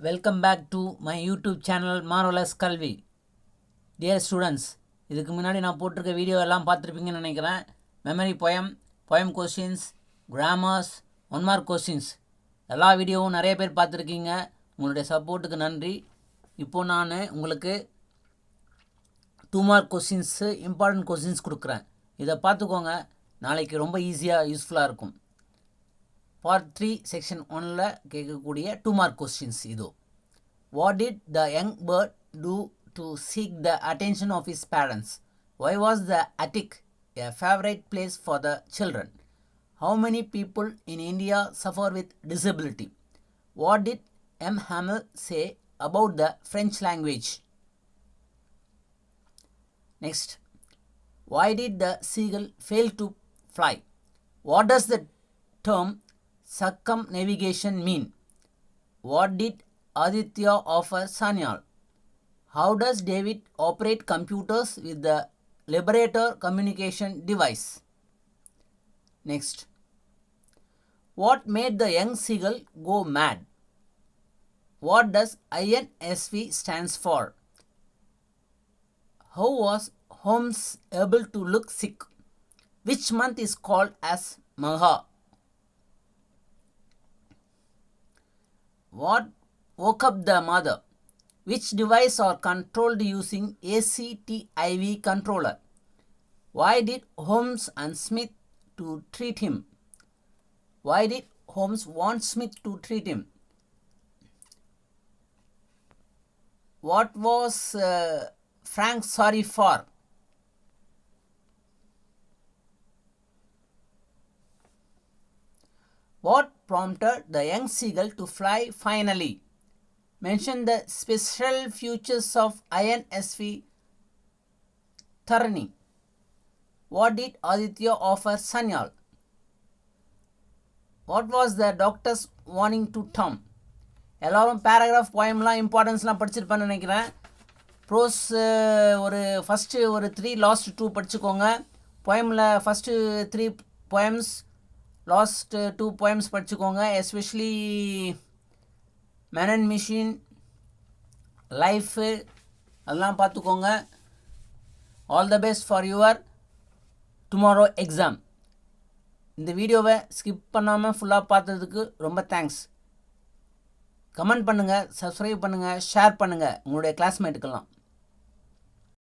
Welcome back to my YouTube channel Marvelous Kalvi. Dear students, இதுக்கு முன்னாடி நான் போட்டிருக்க வீடியோ எல்லாம் பார்த்துருப்பீங்கன்னு நினைக்கிறேன். Memory poem questions, grammars, 1 mark questions எல்லா வீடியோவும் நிறைய பேர் பார்த்துருக்கீங்க. உங்களுடைய சப்போர்ட்டுக்கு நன்றி. இப்போது நான் உங்களுக்கு 2 மார்க் கொஸ்டின்ஸு இம்பார்ட்டன்ட் கொஸ்டின்ஸ் கொடுக்குறேன். இதை பார்த்துக்கோங்க, நாளைக்கு ரொம்ப ஈஸியாக யூஸ்ஃபுல்லாக இருக்கும். பார்ட் 3 செக்ஷன் 1ல் கேட்கக்கூடிய 2 மார்க் கொஸ்டின்ஸ் இதோ. What did the young bird do to seek the attention of his parents? Why was the attic a favorite place for the children? How many people in India suffer with disability? What did M. Hamel say about the French language? Next, why did the seagull fail to fly? What does the term circumnavigation mean? What did Aditya offer Sanyal? How does David operate computers with the Liberator communication device? Next, what made the young seagull go mad? What does INSV stands for? How was Holmes able to look sick? Which month is called as Magha? What woke up the mother? Which device are controlled using ACTIV controller? Why did Holmes and Smith to treat him? Why did Holmes want Smith to treat him? What was Frank sorry for? What prompted the young seagull to fly finally? Mention the special features of INSV Tharani. What did Aditya offer Sanyal? What was the doctor's warning to Tom? எல்லோரும் paragraph போயம்லாம் இம்பார்ட்டன்ஸ்லாம் படிச்சிருப்பேன்னு நினைக்கிறேன். Pros ஒரு first ஒரு 3 last 2 படிச்சுக்கோங்க. போயமில் first 3 poems, last 2 poems படிச்சுக்கோங்க. Especially man and machine, life அதெல்லாம் பார்த்துக்கோங்க. All the best for your tomorrow exam. இந்த வீடியோவை ஸ்கிப் பண்ணாமல் ஃபுல்லாக பார்த்ததுக்கு ரொம்ப தேங்க்ஸ். கமெண்ட் பண்ணுங்கள், சப்ஸ்கிரைப் பண்ணுங்கள், ஷேர் பண்ணுங்கள் உங்களுடைய கிளாஸ்மேட்டுக்கெல்லாம்.